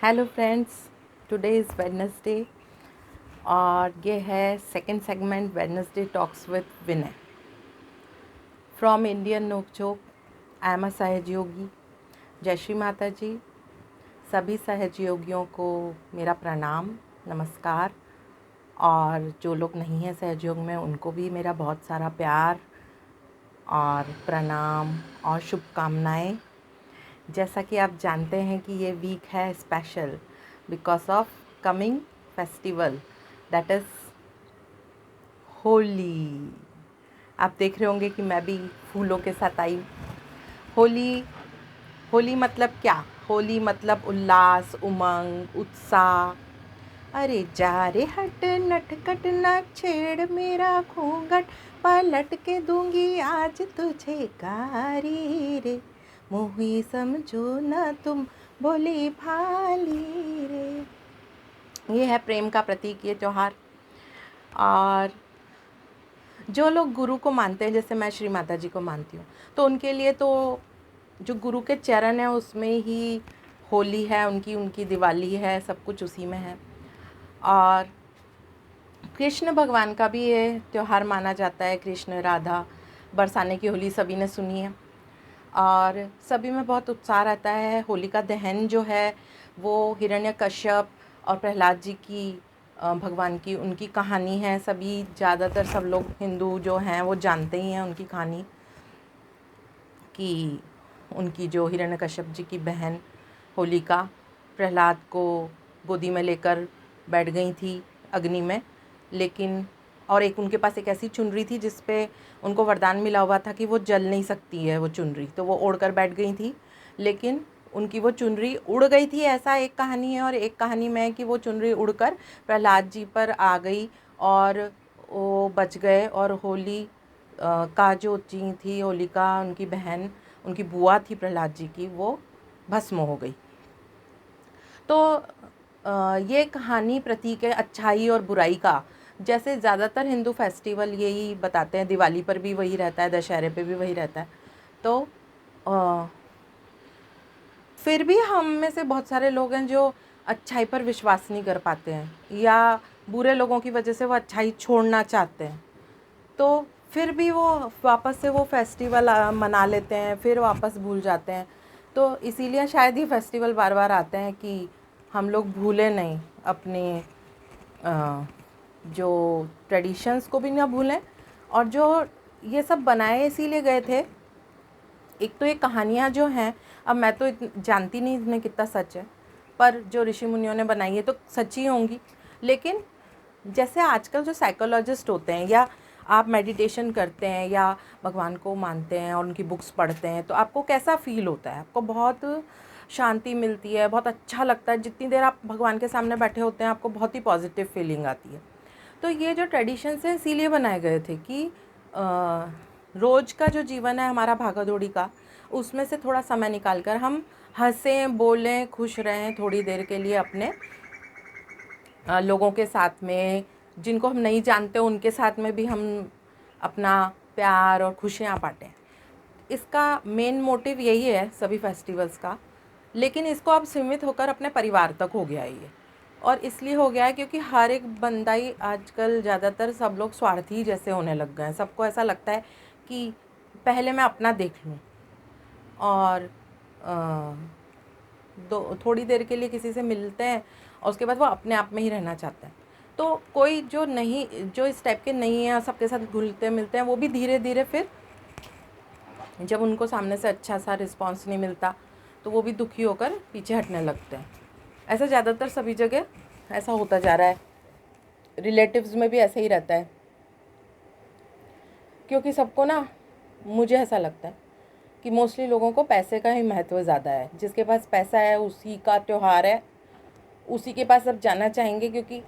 Hello friends, today is Wednesday और ये है second segment Wednesday talks with Vinay from Indian Nokjhonk. I am a सहयोगी। जय श्री माता जी। सभी सहयोगियों को मेरा प्रणाम, नमस्कार। और जो लोग नहीं हैं सहयोग में, उनको भी मेरा बहुत सारा प्यार और प्रणाम और शुभकामनाएं। जैसा कि आप जानते हैं कि ये वीक है special because of coming festival that is Holi. आप देख रहे होंगे कि मैं भी फूलों के साथ आई। होली होली मतलब क्या? होली मतलब उल्लास, उमंग, उत्साह। अरे जा रे हट नटखट न छेड़ मेरा घूंघट, पलट के दूंगी आज तुझे कारी रे, मोही समझो न तुम भोली भाली रे। ये है प्रेम का प्रतीक, ये त्योहार। और जो लोग गुरु को मानते हैं, जैसे मैं श्री माता जी को मानती हूँ, तो उनके लिए तो जो गुरु के चरण है उसमें ही होली है, उनकी उनकी दिवाली है, सब कुछ उसी में है। और कृष्ण भगवान का भी ये त्यौहार माना जाता है। कृष्ण राधा बरसाने की होली सभी ने सुनी है और सभी में बहुत उत्साह रहता है। होलिका दहन जो है वो हिरण्यकश्यप और प्रहलाद जी की भगवान की उनकी कहानी है। सभी ज़्यादातर सब लोग हिंदू जो हैं वो जानते ही हैं उनकी कहानी, कि उनकी जो हिरण्यकश्यप जी की बहन होलिका प्रहलाद को गोदी में लेकर बैठ गई थी अग्नि में, लेकिन और एक उनके पास एक ऐसी चुनरी थी जिस पे उनको वरदान मिला हुआ था कि वो जल नहीं सकती है वो चुनरी, तो वो ओढ़कर बैठ गई थी, लेकिन उनकी वो चुनरी उड़ गई थी, ऐसा एक कहानी है। और एक कहानी में है कि वो चुनरी उड़कर प्रहलाद जी पर आ गई और वो बच गए और होली का जो जी थी होलिका, उनकी बहन, उनकी बुआ थी प्रहलाद जी की, वो भस्म हो गई। तो ये कहानी प्रतीक है अच्छाई और बुराई का। जैसे ज़्यादातर हिंदू फेस्टिवल यही बताते हैं, दिवाली पर भी वही रहता है, दशहरे पे भी वही रहता है। तो अ, फिर भी हम में से बहुत सारे लोग हैं जो अच्छाई पर विश्वास नहीं कर पाते हैं, या बुरे लोगों की वजह से वो अच्छाई छोड़ना चाहते हैं। तो फिर भी वो वापस से वो फेस्टिवल मना लेते हैं, फिर वापस भूल जाते हैं। तो इसीलिए शायद ये फेस्टिवल बार बार आते हैं कि हम लोग भूलें नहीं अपने जो ट्रेडिशंस को भी ना भूलें। और जो ये सब बनाए इसीलिए गए थे। एक तो ये कहानियाँ जो हैं, अब मैं तो जानती नहीं इसमें कितना सच है, पर जो ऋषि मुनियों ने बनाई है तो सच्ची होंगी। लेकिन जैसे आजकल जो साइकोलॉजिस्ट होते हैं, या आप मेडिटेशन करते हैं या भगवान को मानते हैं और उनकी बुक्स पढ़ते हैं, तो आपको कैसा फील होता है? आपको बहुत शांति मिलती है, बहुत अच्छा लगता है। जितनी देर आप भगवान के सामने बैठे होते हैं आपको बहुत ही पॉजिटिव फीलिंग आती है। तो ये जो ट्रेडिशंस हैं इसीलिए बनाए गए थे कि रोज़ का जो जीवन है हमारा भागा दौड़ी का, उसमें से थोड़ा समय निकाल कर हम हंसें, बोलें, खुश रहें थोड़ी देर के लिए अपने लोगों के साथ में, जिनको हम नहीं जानते उनके साथ में भी हम अपना प्यार और खुशियाँ बांटें। इसका मेन मोटिव यही है सभी फेस्टिवल्स का। लेकिन इसको अब सीमित होकर अपने परिवार तक हो गया है ये। और इसलिए हो गया है क्योंकि हर एक बंदा ही आजकल, ज़्यादातर सब लोग स्वार्थी जैसे होने लग गए हैं। सबको ऐसा लगता है कि पहले मैं अपना देख लूँ, और थोड़ी देर के लिए किसी से मिलते हैं और उसके बाद वो अपने आप में ही रहना चाहते हैं। तो कोई जो नहीं, जो इस टाइप के नहीं है, सबके साथ घुलते मिलते हैं, वो भी धीरे धीरे फिर जब उनको सामने से अच्छा सा रिस्पांस नहीं मिलता तो वो भी दुखी होकर पीछे हटने लगते हैं। ऐसा ज़्यादातर सभी जगह ऐसा होता जा रहा है। रिलेटिव्स में भी ऐसा ही रहता है, क्योंकि सबको ना, मुझे ऐसा लगता है कि मोस्टली लोगों को पैसे का ही महत्व ज़्यादा है। जिसके पास पैसा है उसी का त्यौहार है, उसी के पास सब जाना चाहेंगे क्योंकि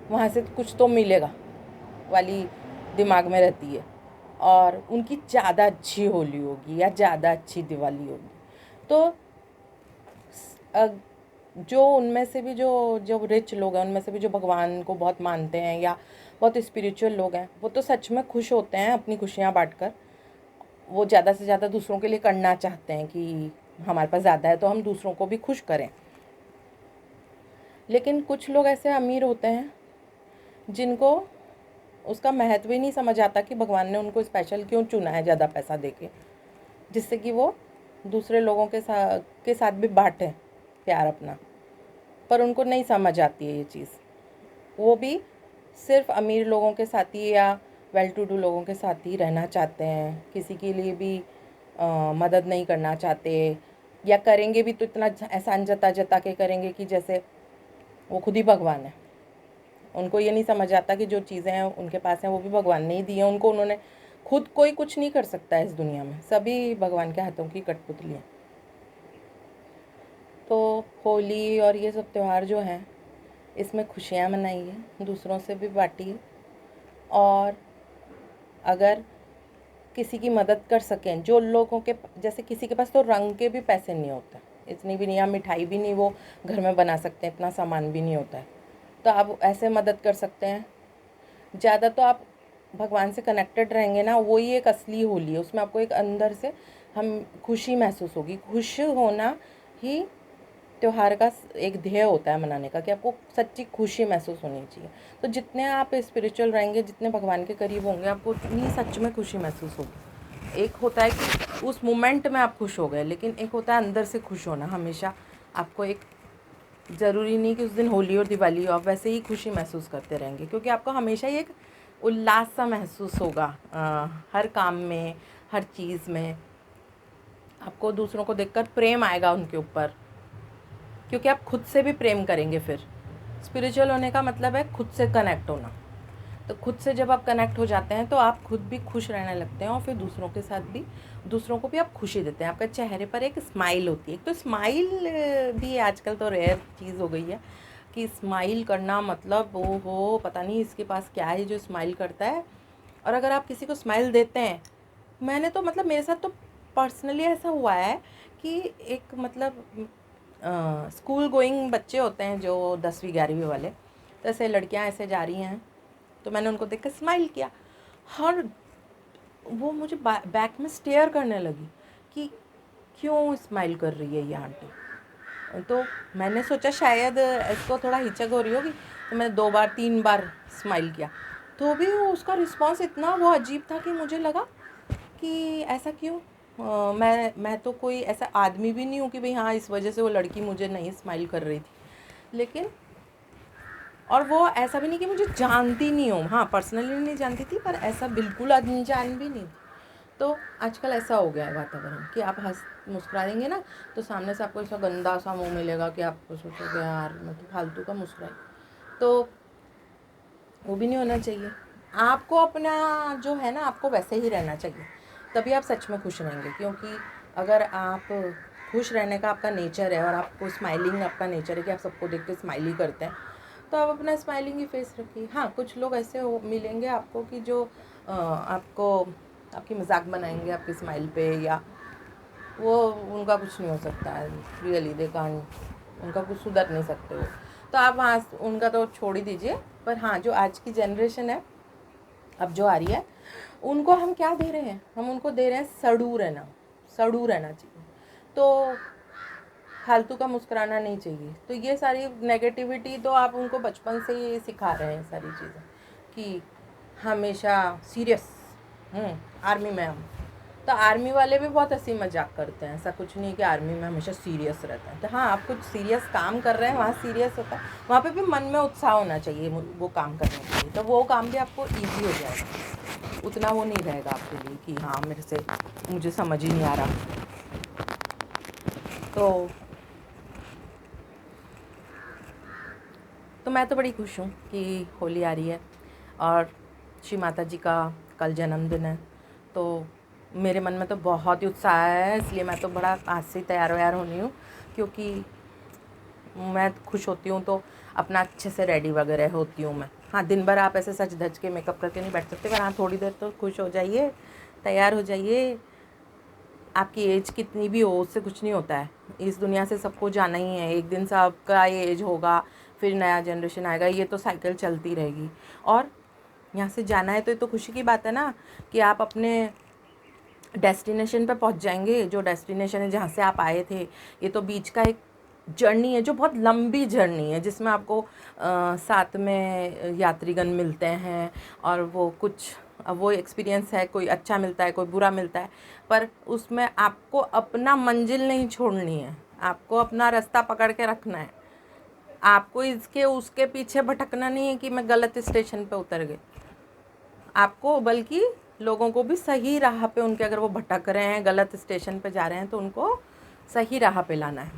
वहाँ से कुछ तो मिलेगा वाली दिमाग में रहती है। और उनकी ज़्यादा अच्छी होली होगी या ज़्यादा अच्छी दिवाली होगी। तो जो उनमें से भी जो जो रिच लोग हैं, उनमें से भी जो भगवान को बहुत मानते हैं या बहुत स्पिरिचुअल लोग हैं, वो तो सच में खुश होते हैं अपनी खुशियाँ बांटकर। वो ज़्यादा से ज़्यादा दूसरों के लिए करना चाहते हैं कि हमारे पास ज़्यादा है तो हम दूसरों को भी खुश करें। लेकिन कुछ लोग ऐसे अमीर होते हैं जिनको उसका महत्व ही नहीं समझ आता कि भगवान ने उनको स्पेशल क्यों चुना है ज़्यादा पैसा देके, जिससे कि वो दूसरे लोगों के साथ भी बांटें प्यार अपना। पर उनको नहीं समझ आती है ये चीज़। वो भी सिर्फ अमीर लोगों के साथ ही या वेल टू डू लोगों के साथ ही रहना चाहते हैं, किसी के लिए भी मदद नहीं करना चाहते, या करेंगे भी तो इतना एहसान जता जता के करेंगे कि जैसे वो खुद ही भगवान है। उनको ये नहीं समझ आता कि जो चीज़ें हैं उनके पास हैं वो भी भगवान ने ही दी हैं उनको। उन्होंने खुद कोई कुछ नहीं कर सकता है इस दुनिया में, सभी भगवान के हाथों की कठपुतली हैं। तो होली और ये सब त्यौहार जो हैं इसमें खुशियाँ मनाइए, दूसरों से भी बांटिए, और अगर किसी की मदद कर सकें, जो लोगों के जैसे किसी के पास तो रंग के भी पैसे नहीं होते, इतनी भी नहीं, या मिठाई भी नहीं वो घर में बना सकते, इतना सामान भी नहीं होता है, तो आप ऐसे मदद कर सकते हैं। ज़्यादा तो आप भगवान से कनेक्टेड रहेंगे ना, वही एक असली होली है। उसमें आपको एक अंदर से हम खुशी महसूस होगी। खुश होना ही त्योहार का एक ध्येय होता है मनाने का, कि आपको सच्ची खुशी महसूस होनी चाहिए। तो जितने आप स्पिरिचुअल रहेंगे, जितने भगवान के करीब होंगे, आपको उतनी सच में खुशी महसूस होगी। एक होता है कि उस मोमेंट में आप खुश हो गए, लेकिन एक होता है अंदर से खुश होना। हमेशा आपको एक ज़रूरी नहीं कि उस दिन होली और दिवाली हो, आप वैसे ही खुशी महसूस करते रहेंगे, क्योंकि आपको हमेशा ही एक उल्लास सा महसूस होगा हर काम में, हर चीज़ में। आपको दूसरों को देखकर प्रेम आएगा उनके ऊपर, क्योंकि आप खुद से भी प्रेम करेंगे। फिर स्पिरिचुअल होने का मतलब है खुद से कनेक्ट होना। तो खुद से जब आप कनेक्ट हो जाते हैं तो आप खुद भी खुश रहने लगते हैं, और फिर दूसरों के साथ भी, दूसरों को भी आप खुशी देते हैं। आपके चेहरे पर एक स्माइल होती है। तो स्माइल भी आजकल तो रेयर चीज़ हो गई है कि स्माइल करना मतलब ओ हो पता नहीं इसके पास क्या है जो स्माइल करता है। और अगर आप किसी को स्माइल देते हैं, मैंने तो मतलब मेरे साथ तो पर्सनली ऐसा हुआ है कि एक मतलब स्कूल गोइंग बच्चे होते हैं जो 10वीं 11वीं वाले, तो ऐसे लड़कियां ऐसे जा रही हैं, तो मैंने उनको देख कर स्माइल किया, और वो मुझे बैक में स्टेयर करने लगी कि क्यों स्माइल कर रही है ये आंटी। तो मैंने सोचा शायद इसको थोड़ा हिचक हो रही होगी, तो मैंने 2 बार 3 बार स्माइल किया, तो भी उसका रिस्पांस इतना वो अजीब था कि मुझे लगा कि ऐसा क्यों। मैं तो कोई ऐसा आदमी भी नहीं हूँ कि भाई हाँ इस वजह से वो लड़की मुझे नहीं स्माइल कर रही थी। लेकिन और वो ऐसा भी नहीं कि मुझे जानती नहीं हूँ, हाँ पर्सनली नहीं जानती थी, पर ऐसा बिल्कुल अनजान भी नहीं। तो आजकल ऐसा हो गया है वातावरण कि आप हंस मुस्कुरा देंगे ना, तो सामने से आपको ऐसा गंदा सा मुंह मिलेगा कि आपको सोचोगे यार मैं तो फालतू का मुस्कुराई। तो वो भी नहीं होना चाहिए। आपको अपना जो है ना, आपको वैसे ही रहना चाहिए, तभी आप सच में खुश रहेंगे। क्योंकि अगर आप खुश रहने का आपका नेचर है, और आपको स्माइलिंग आपका नेचर है कि आप सबको देख के स्माइल ही करते हैं, तो आप अपना स्माइलिंग ही फेस रखिए। हाँ कुछ लोग ऐसे मिलेंगे आपको कि जो आपको आपकी मजाक बनाएंगे आपकी स्माइल पे, या वो उनका कुछ नहीं हो सकता है, रियली दे कांट, उनका कुछ सुधर नहीं सकते वो। तो आप वहाँ उनका तो छोड़ ही दीजिए। पर हाँ जो आज की जनरेशन है अब जो आ रही है, उनको हम क्या दे रहे हैं, हम उनको दे रहे हैं सड़ू रहना। सड़ू रहना चाहिए, तो फालतू का मुस्कुराना नहीं चाहिए। तो ये सारी नेगेटिविटी तो आप उनको बचपन से ही सिखा रहे हैं सारी चीज़ें, कि हमेशा सीरियस। आर्मी में हम तो आर्मी वाले भी बहुत हंसी मजाक करते हैं, ऐसा कुछ नहीं कि आर्मी में हमेशा सीरियस रहता है। तो हाँ आप कुछ सीरियस काम कर रहे हैं, वहाँ सीरियस होता है, वहाँ पे भी मन में उत्साह होना चाहिए वो काम करने के लिए, तो वो काम भी आपको ईजी हो जाएगा। उतना वो नहीं रहेगा आपके लिए कि हाँ मुझे समझ ही नहीं आ रहा। तो मैं तो बड़ी खुश हूँ कि होली आ रही है, और श्री माता जी का कल जन्मदिन है, तो मेरे मन में तो बहुत ही उत्साह है। इसलिए मैं तो बड़ा आज से तैयार व्यार होनी हूँ, क्योंकि मैं खुश होती हूँ तो अपना अच्छे से रेडी वगैरह होती हूँ मैं। हाँ दिन भर आप ऐसे सच धज के मेकअप करके नहीं बैठ सकते, पर हाँ थोड़ी देर तो खुश हो जाइए, तैयार हो जाइए। आपकी एज कितनी भी हो उससे कुछ नहीं होता है, इस दुनिया से सबको जाना ही है। एक दिन सबका ये एज होगा, फिर नया जनरेशन आएगा, ये तो साइकिल चलती रहेगी। और यहाँ से जाना है तो ये तो खुशी की बात है ना, कि आप अपने डेस्टिनेशन पे पहुँच जाएंगे। जो डेस्टिनेशन है जहाँ से आप आए थे, ये तो बीच का एक जर्नी है जो बहुत लंबी जर्नी है, जिसमें आपको साथ में यात्रीगण मिलते हैं और वो कुछ वो एक्सपीरियंस है, कोई अच्छा मिलता है कोई बुरा मिलता है, पर उसमें आपको अपना मंजिल नहीं छोड़नी है, आपको अपना रास्ता पकड़ के रखना है। आपको इसके उसके पीछे भटकना नहीं है कि मैं गलत स्टेशन पे उतर गई, आपको बल्कि लोगों को भी सही राह पे, उनके अगर वो भटक रहे हैं गलत स्टेशन पे जा रहे हैं तो उनको सही राह पे लाना है।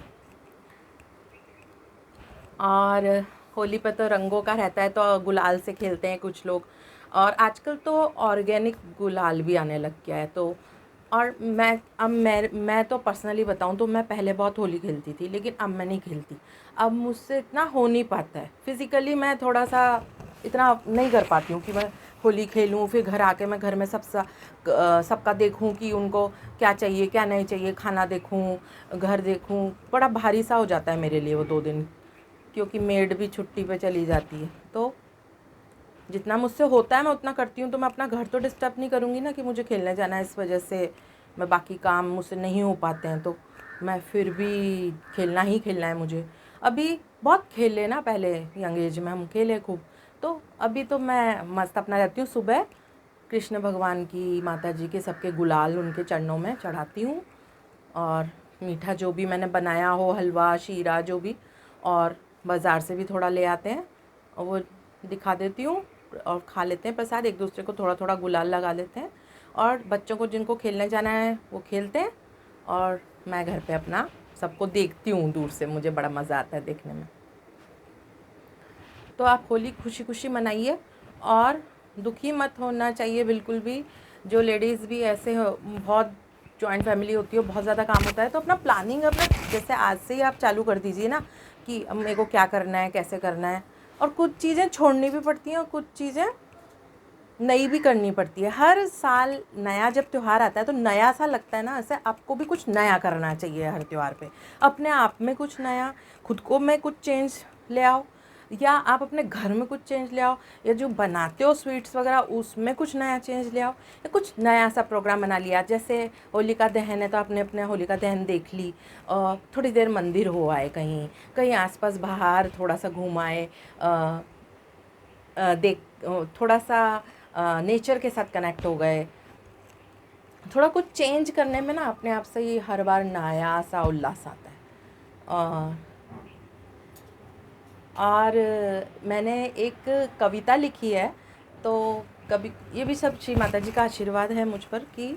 और होली पे तो रंगों का रहता है, तो गुलाल से खेलते हैं कुछ लोग, और आजकल तो ऑर्गेनिक गुलाल भी आने लग गया है। तो और मैं तो पर्सनली बताऊं तो मैं पहले बहुत होली खेलती थी, लेकिन अब मैं नहीं खेलती। अब मुझसे इतना हो नहीं पाता है, फिज़िकली मैं थोड़ा सा इतना नहीं कर पाती हूँ कि मैं होली खेलूँ, फिर घर आके मैं घर में सबका देखूँ कि उनको क्या चाहिए क्या नहीं चाहिए, खाना देखूँ, घर देखूँ, बड़ा भारी सा हो जाता है मेरे लिए वो 2 दिन, क्योंकि मेड भी छुट्टी पे चली जाती है। तो जितना मुझसे होता है मैं उतना करती हूँ। तो मैं अपना घर तो डिस्टर्ब नहीं करूँगी ना कि मुझे खेलने जाना है, इस वजह से मैं बाकी काम मुझसे नहीं हो पाते हैं, तो मैं फिर भी खेलना ही खेलना है मुझे। अभी बहुत खेले ना, पहले यंग एज में हम खेले खूब, तो अभी तो मैं मस्त अपना रहती हूँ। सुबह कृष्ण भगवान की, माता जी के, सबके गुलाल उनके चरणों में चढ़ाती हूँ, और मीठा जो भी मैंने बनाया हो, हलवा शीरा जो भी, और बाज़ार से भी थोड़ा ले आते हैं और वो दिखा देती हूँ, और खा लेते हैं प्रसाद, एक दूसरे को थोड़ा थोड़ा गुलाल लगा लेते हैं, और बच्चों को जिनको खेलने जाना है वो खेलते हैं, और मैं घर पे अपना सबको देखती हूँ दूर से, मुझे बड़ा मज़ा आता है देखने में। तो आप होली खुशी खुशी मनाइए, और दुखी मत होना चाहिए बिल्कुल भी। जो लेडीज़ भी ऐसे हो, बहुत जॉइंट फैमिली होती है, बहुत ज़्यादा काम होता है, तो अपना प्लानिंग अपना जैसे आज से ही आप चालू कर दीजिए ना कि अब मेरे को क्या करना है, कैसे करना है। और कुछ चीज़ें छोड़नी भी पड़ती हैं और कुछ चीज़ें नई भी करनी पड़ती है। हर साल नया जब त्यौहार आता है तो नया सा लगता है ना, ऐसे आपको भी कुछ नया करना चाहिए हर त्यौहार पे, अपने आप में कुछ नया, खुद को में कुछ चेंज ले आओ, या आप अपने घर में कुछ चेंज ले आओ, या जो बनाते हो स्वीट्स वगैरह उसमें कुछ नया चेंज ले आओ, या कुछ नया सा प्रोग्राम बना लिया। जैसे होलिका दहन है तो आपने अपने होलिका दहन देख ली, थोड़ी देर मंदिर हो आए, कहीं कहीं आसपास बाहर थोड़ा सा घूम आए, देख थोड़ा सा नेचर के साथ कनेक्ट हो गए। थोड़ा कुछ चेंज करने में ना अपने आप से ही हर बार नया सा उल्लास आता है। और मैंने एक कविता लिखी है, तो कभी ये भी सब श्री माता जी का आशीर्वाद है मुझ पर, कि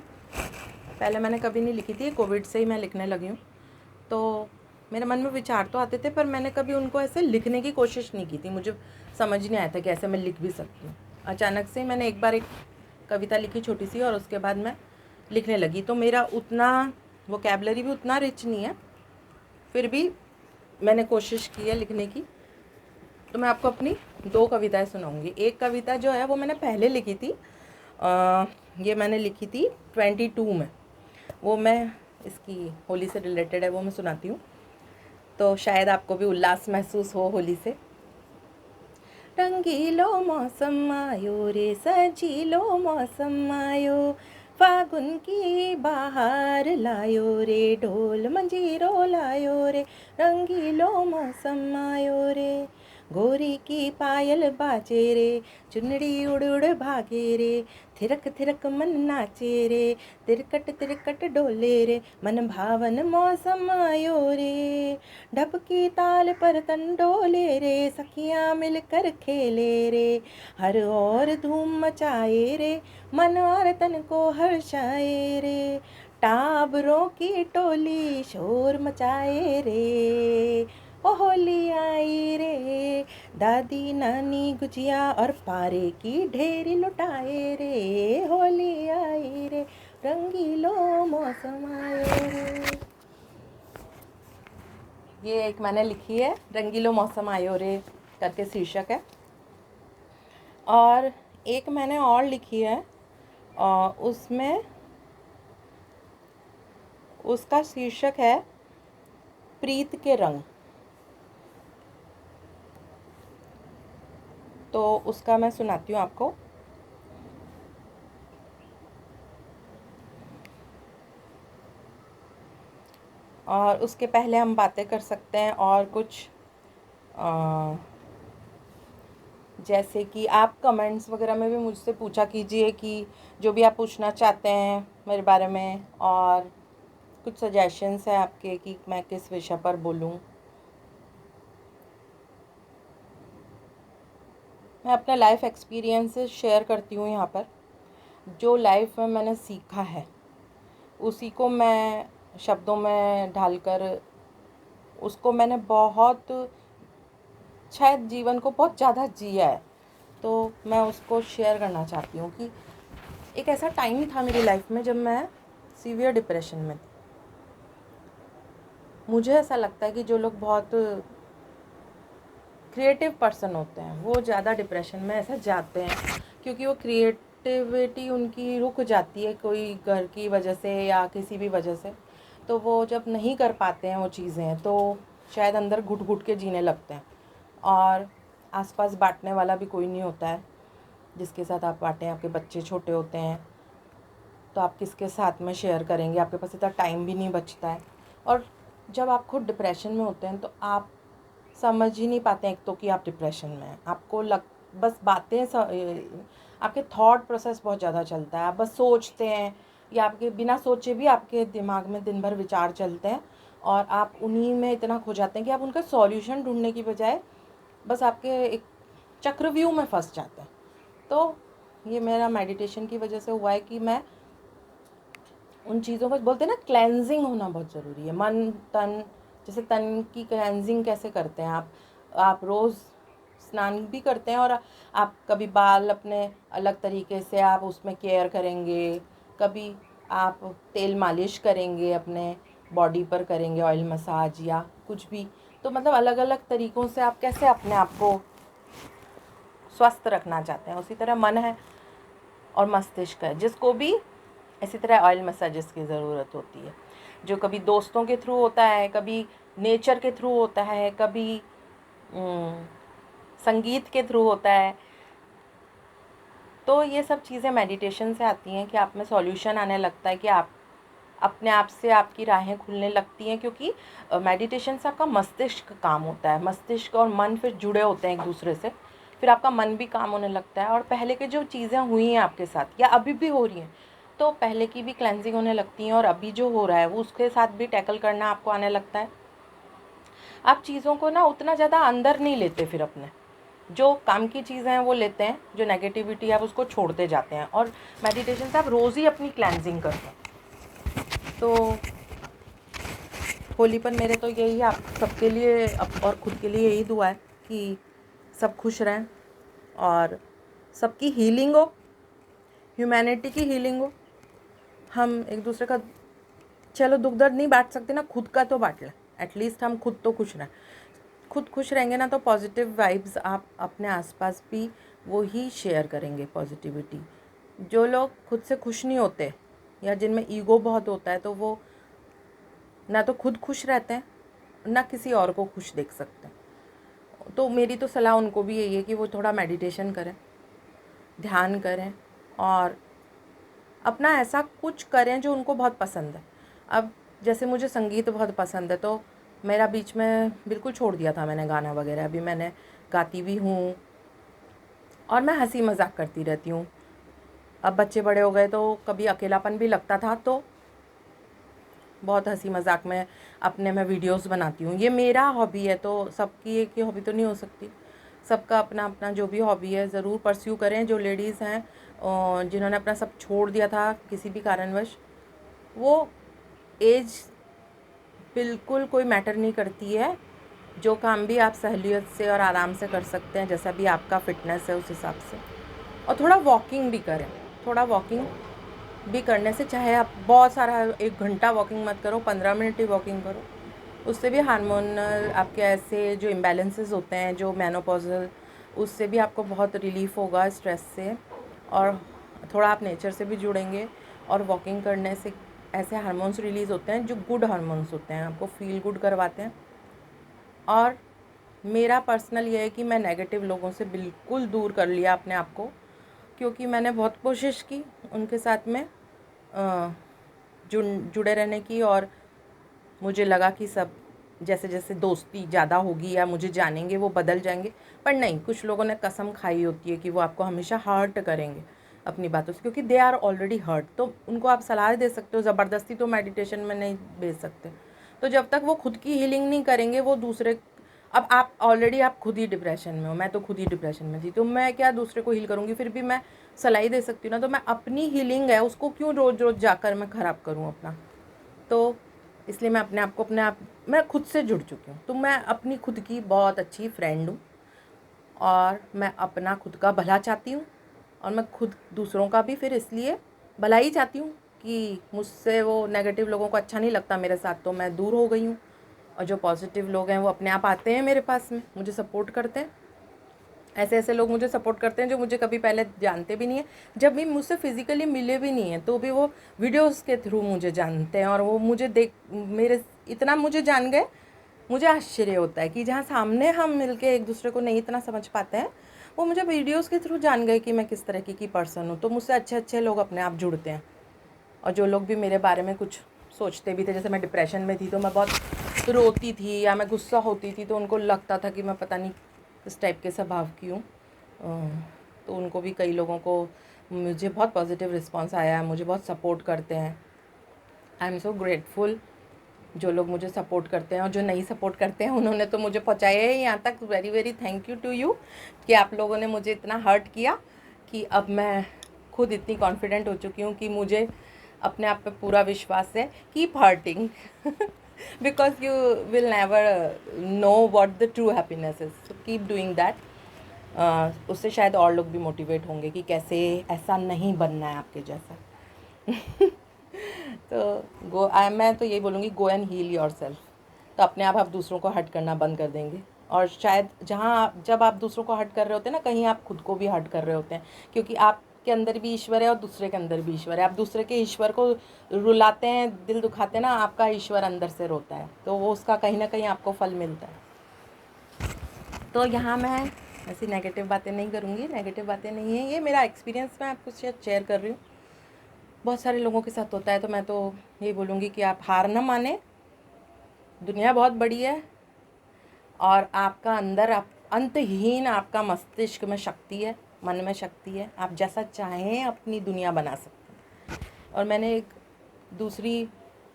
पहले मैंने कभी नहीं लिखी थी, कोविड से ही मैं लिखने लगी हूँ। तो मेरे मन में विचार तो आते थे, पर मैंने कभी उनको ऐसे लिखने की कोशिश नहीं की थी, मुझे समझ नहीं आया था कि ऐसे मैं लिख भी सकती हूँ। अचानक से मैंने एक बार एक कविता लिखी छोटी सी, और उसके बाद मैं लिखने लगी। तो मेरा उतना वोकैबलरी भी उतना रिच नहीं है, फिर भी मैंने कोशिश की है लिखने की। तो मैं आपको अपनी 2 कविताएं सुनाऊंगी। एक कविता जो है वो मैंने पहले लिखी थी, ये मैंने लिखी थी 22 में, वो मैं इसकी होली से रिलेटेड है, वो मैं सुनाती हूँ, तो शायद आपको भी उल्लास महसूस हो होली से। रंगीलो मौसम आयो रे, सजीलो मौसम आयो, फागुन की बहार लायो रे, ढोल मंजीरो लायो रे, रंगीलो मौसम आयो रे। गोरी की पायल बाजे रे, चुनड़ी उड़ उड़ भागे रे, थिरक थिरक मन नाचे रे, तिरकट तिरकट डोले रे, मन भावन मौसम आयो रे। ढपकी ताल पर तन डोले रे, सखियाँ मिलकर खेले रे, हर और धूम मचाए रे, मन और तन को हर्षाए रे। टाबरों की टोली शोर मचाए रे, ओ होली आई रे, दादी नानी गुजिया और पारे की ढेरी लुटाए रे, होली आई रे, रंगीलो मौसम आयो रे। ये एक मैंने लिखी है, रंगीलो मौसम आयो रे करके शीर्षक है। और एक मैंने और लिखी है, और उसमें उसका शीर्षक है प्रीत के रंग। तो उसका मैं सुनाती हूँ आपको। और उसके पहले हम बातें कर सकते हैं और कुछ अ, जैसे कि आप कमेंट्स वगैरह में भी मुझसे पूछा कीजिए कि जो भी आप पूछना चाहते हैं मेरे बारे में, और कुछ सजेशंस हैं आपके कि मैं किस विषय पर बोलूं। मैं अपना लाइफ एक्सपीरियंसेस शेयर करती हूँ यहाँ पर। जो लाइफ में मैंने सीखा है उसी को मैं शब्दों में ढालकर, उसको मैंने बहुत, शायद जीवन को बहुत ज़्यादा जिया है, तो मैं उसको शेयर करना चाहती हूँ कि एक ऐसा टाइम था मेरी लाइफ में जब मैं सीवियर डिप्रेशन में थी। मुझे ऐसा लगता है कि जो लोग बहुत क्रिएटिव पर्सन होते हैं वो ज़्यादा डिप्रेशन में ऐसा जाते हैं, क्योंकि वो क्रिएटिविटी उनकी रुक जाती है कोई घर की वजह से या किसी भी वजह से। तो वो जब नहीं कर पाते हैं वो चीज़ें, तो शायद अंदर घुट घुट के जीने लगते हैं, और आसपास बांटने वाला भी कोई नहीं होता है जिसके साथ आप बांटें। आपके बच्चे छोटे होते हैं तो आप किसके साथ में शेयर करेंगे, आपके पास इतना टाइम भी नहीं बचता है। और जब आप खुद डिप्रेशन में होते हैं तो आप समझ ही नहीं पाते हैं एक तो कि आप डिप्रेशन में हैं। आपको बस बातें आपके थॉट प्रोसेस बहुत ज़्यादा चलता है, आप बस सोचते हैं, या आपके बिना सोचे भी आपके दिमाग में दिन भर विचार चलते हैं, और आप उन्हीं में इतना खो जाते हैं कि आप उनका सॉल्यूशन ढूंढने की बजाय बस आपके एक चक्रव्यूह में फंस जाते हैं। तो ये मेरा मेडिटेशन की वजह से हुआ है कि मैं उन चीज़ों को, बोलते हैं ना क्लेंजिंग होना बहुत ज़रूरी है, मन तन। जैसे तन की क्लेंजिंग कैसे करते हैं आप रोज़ स्नान भी करते हैं, और आप कभी बाल अपने अलग तरीके से आप उसमें केयर करेंगे, कभी आप तेल मालिश करेंगे अपने बॉडी पर करेंगे, ऑयल मसाज या कुछ भी। तो मतलब अलग अलग तरीक़ों से आप कैसे अपने आप को स्वस्थ रखना चाहते हैं। उसी तरह मन है और मस्तिष्क है, जिसको भी इसी तरह ऑयल मसाजेस की ज़रूरत होती है, जो कभी दोस्तों के थ्रू होता है, कभी नेचर के थ्रू होता है, कभी संगीत के थ्रू होता है। तो ये सब चीज़ें मेडिटेशन से आती हैं कि आप में सॉल्यूशन आने लगता है, कि आप अपने आप से आपकी राहें खुलने लगती हैं, क्योंकि मेडिटेशन से आपका मस्तिष्क काम होता है। मस्तिष्क और मन फिर जुड़े होते हैं एक दूसरे से, फिर आपका मन भी काम होने लगता है, और पहले के जो चीज़ें हुई हैं आपके साथ या अभी भी हो रही हैं, तो पहले की भी क्लेंजिंग होने लगती हैं, और अभी जो हो रहा है वो उसके साथ भी टैकल करना आपको आने लगता है। आप चीज़ों को ना उतना ज़्यादा अंदर नहीं लेते, फिर अपने जो काम की चीज़ें हैं वो लेते हैं, जो नेगेटिविटी है आप उसको छोड़ते जाते हैं, और मेडिटेशन से आप रोज़ ही अपनी क्लेंजिंग करते हैं। तो होली पर मेरे तो यही आप सबके लिए और ख़ुद के लिए यही दुआ है कि सब खुश रहें और सबकी हीलिंग हो, ह्यूमैनिटी की हीलिंग हो। हम एक दूसरे का, चलो दुख दर्द नहीं बांट सकते ना, खुद का तो बांट लें, एटलीस्ट हम खुद तो खुश रहें। खुद खुश रहेंगे ना तो पॉजिटिव वाइब्स आप अपने आसपास भी वो ही शेयर करेंगे, पॉजिटिविटी। जो लोग खुद से खुश नहीं होते या जिनमें ईगो बहुत होता है, तो वो ना तो खुद खुश रहते हैं ना किसी और को खुश देख सकते हैं। तो मेरी तो सलाह उनको भी यही है कि वो थोड़ा मेडिटेशन करें, ध्यान करें, और अपना ऐसा कुछ करें जो उनको बहुत पसंद है। अब जैसे मुझे संगीत बहुत पसंद है, तो मेरा बीच में बिल्कुल छोड़ दिया था मैंने गाना वगैरह। अभी मैंने गाती भी हूँ और मैं हंसी मजाक करती रहती हूँ। अब बच्चे बड़े हो गए तो कभी अकेलापन भी लगता था, तो बहुत हंसी मजाक में अपने मैं वीडियोस बनाती हूँ। ये मेरा हॉबी है, तो सबकी एक ही हॉबी तो नहीं हो सकती। सबका अपना अपना जो भी हॉबी है ज़रूर परस्यू करें। जो लेडीज़ हैं जिन्होंने अपना सब छोड़ दिया था किसी भी कारणवश, वो एज बिल्कुल कोई मैटर नहीं करती है। जो काम भी आप सहूलियत से और आराम से कर सकते हैं, जैसा भी आपका फिटनेस है उस हिसाब से। और थोड़ा वॉकिंग भी करें। थोड़ा वॉकिंग भी करने से, चाहे आप बहुत सारा 1 घंटा वॉकिंग मत करो, 15 मिनट ही वॉकिंग करो, उससे भी हार्मोनल आपके ऐसे जो इम्बैलेंसेस होते हैं, जो मेनोपॉजल, उससे भी आपको बहुत रिलीफ होगा स्ट्रेस से। और थोड़ा आप नेचर से भी जुड़ेंगे, और वॉकिंग करने से ऐसे हार्मोन्स रिलीज़ होते हैं जो गुड हार्मोन्स होते हैं, आपको फील गुड करवाते हैं। और मेरा पर्सनल ये है कि मैं नेगेटिव लोगों से बिल्कुल दूर कर लिया अपने आप को, क्योंकि मैंने बहुत कोशिश की उनके साथ में जुड़े रहने की, और मुझे लगा कि सब जैसे जैसे दोस्ती ज़्यादा होगी या मुझे जानेंगे वो बदल जाएंगे, पर नहीं, कुछ लोगों ने कसम खाई होती है कि वो आपको हमेशा हर्ट करेंगे अपनी बातों से, क्योंकि दे आर ऑलरेडी हर्ट। तो उनको आप सलाह दे सकते हो, ज़बरदस्ती तो मेडिटेशन में नहीं भेज सकते। तो जब तक वो खुद की हीलिंग नहीं करेंगे, वो दूसरे, अब आप ऑलरेडी आप खुद ही डिप्रेशन में हो, मैं तो खुद ही डिप्रेशन में थी, तो मैं क्या दूसरे को हील करूँगी? फिर भी मैं सलाह दे सकती हूँ ना। तो मैं अपनी हीलिंग है उसको क्यों रोज़ रोज़ जाकर मैं ख़राब करूँ अपना? तो इसलिए मैं अपने आप को मैं खुद से जुड़ चुकी हूँ। तो मैं अपनी खुद की बहुत अच्छी फ्रेंड हूँ और मैं अपना खुद का भला चाहती हूँ, और मैं खुद दूसरों का भी फिर इसलिए भला ही चाहती हूँ कि मुझसे वो नेगेटिव लोगों को अच्छा नहीं लगता मेरे साथ, तो मैं दूर हो गई हूँ। और जो पॉजिटिव लोग हैं वो अपने आप आते हैं मेरे पास में, मुझे सपोर्ट करते हैं। ऐसे ऐसे लोग मुझे सपोर्ट करते हैं जो मुझे कभी पहले जानते भी नहीं है, जब भी मुझसे फ़िज़िकली मिले भी नहीं हैं, तो भी वो वीडियोस के थ्रू मुझे जानते हैं। और वो मुझे देख मेरे इतना मुझे जान गए, मुझे आश्चर्य होता है कि जहाँ सामने हम मिलके एक दूसरे को नहीं इतना समझ पाते हैं, वो मुझे वीडियोस के थ्रू जान गए कि मैं किस तरह की पर्सन हूँ। तो मुझसे अच्छे अच्छे लोग अपने आप जुड़ते हैं। और जो लोग भी मेरे बारे में कुछ सोचते भी थे, जैसे मैं डिप्रेशन में थी तो मैं बहुत रोती थी या मैं गुस्सा होती थी, तो उनको लगता था कि मैं पता नहीं इस टाइप के स्वभाव की हूँ। तो उनको भी, कई लोगों को मुझे बहुत पॉजिटिव रिस्पांस आया है, मुझे बहुत सपोर्ट करते हैं। आई एम सो ग्रेटफुल जो लोग मुझे सपोर्ट करते हैं, और जो नहीं सपोर्ट करते हैं उन्होंने तो मुझे पहुँचाया है यहाँ तक। Very very thank you to you कि आप लोगों ने मुझे इतना हर्ट किया कि अब मैं खुद इतनी कॉन्फिडेंट हो चुकी हूँ कि मुझे अपने आप पे पूरा विश्वास है। Keep hurting because you will never know what the true happiness is, so keep doing that. उससे शायद और लोग भी मोटिवेट होंगे कि कैसे ऐसा नहीं बनना है आपके जैसा। तो मैं तो यही बोलूँगी, go and heal yourself. तो अपने आप दूसरों को हर्ट करना बंद कर देंगे। और शायद जब आप दूसरों को हर्ट कर रहे होते हैं ना, कहीं आप खुद को भी हर्ट कर रहे होते हैं, क्योंकि आपके अंदर भी ईश्वर है और दूसरे के अंदर भी ईश्वर है। आप दूसरे के ईश्वर को रुलाते हैं, दिल दुखाते हैं ना, आपका ईश्वर अंदर से रोता है, तो वो उसका कहीं ना कहीं आपको फल मिलता है। तो यहाँ मैं ऐसी नेगेटिव बातें नहीं करूँगी, नेगेटिव बातें नहीं है, ये मेरा एक्सपीरियंस मैं आपको शेयर कर रही हूँ। बहुत सारे लोगों के साथ होता है, तो मैं तो यही बोलूँगी कि आप हार ना माने। दुनिया बहुत बड़ी है और आपका अंदर अंतहीन आपका मस्तिष्क में शक्ति है, मन में शक्ति है। आप जैसा चाहें अपनी दुनिया बना सकते हैं। और मैंने एक दूसरी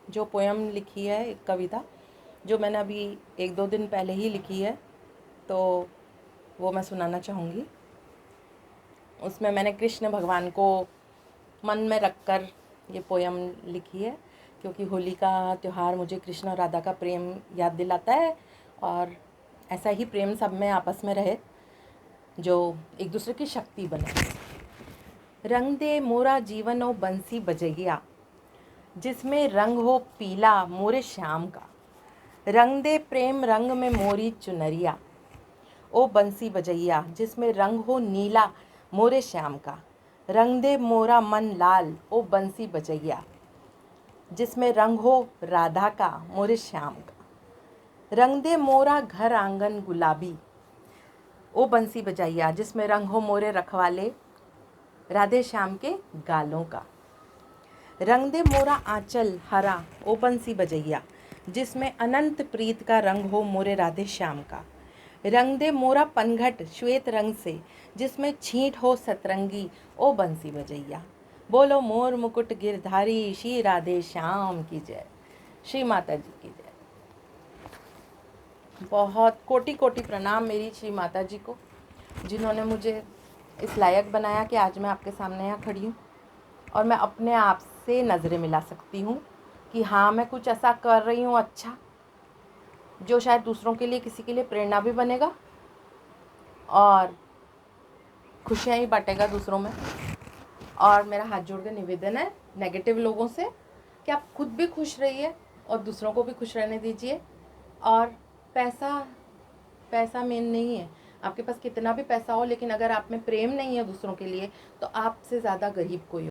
जो पोयम लिखी है, एक कविता जो मैंने अभी 1-2 दिन पहले ही लिखी है, तो वो मैं सुनाना चाहूँगी। उसमें मैंने कृष्ण भगवान को मन में रखकर ये पोयम लिखी है, क्योंकि होली का त्यौहार मुझे कृष्ण और राधा का प्रेम याद दिलाता है। और ऐसा ही प्रेम सब में आपस में रहे, जो एक दूसरे की शक्ति बने। रंग दे मोरा जीवन ओ बंसी बजैया, जिसमें रंग हो पीला मोरे श्याम का। रंग दे प्रेम रंग में मोरी चुनरिया, ओ बंसी बजैया जिसमें रंग हो नीला मोरे श्याम का। रंग दे मोरा मन लाल ओ बंसी बजैया, जिसमें रंग हो राधा का मोरे श्याम का। रंग दे मोरा घर आंगन गुलाबी, ओ बंसी बजैया जिसमें रंग हो मोरे रखवाले राधे श्याम के गालों का। रंग दे मोरा आंचल हरा ओ बंसी बजैया, जिसमें अनंत प्रीत का रंग हो मोरे राधे श्याम का। रंग दे मोरा पनघट श्वेत रंग से, जिसमें छींट हो सतरंगी ओ बंसी बजैया। बोलो मोर मुकुट गिरधारी श्री राधे श्याम की जय, श्री माता जी की जय। बहुत कोटि कोटि प्रणाम मेरी श्री माता जी को, जिन्होंने मुझे इस लायक बनाया कि आज मैं आपके सामने यहाँ खड़ी हूँ और मैं अपने आप से नज़रें मिला सकती हूँ कि हाँ, मैं कुछ ऐसा कर रही हूँ अच्छा, जो शायद दूसरों के लिए, किसी के लिए प्रेरणा भी बनेगा और खुशियाँ ही बांटेगा दूसरों में। और मेरा हाथ जोड़ के निवेदन है नेगेटिव लोगों से कि आप खुद भी खुश रहिए और दूसरों को भी खुश रहने दीजिए। और पैसा मेन नहीं है, आपके पास कितना भी पैसा हो, लेकिन अगर आप में प्रेम नहीं है दूसरों के लिए, तो आपसे ज़्यादा गरीब कोई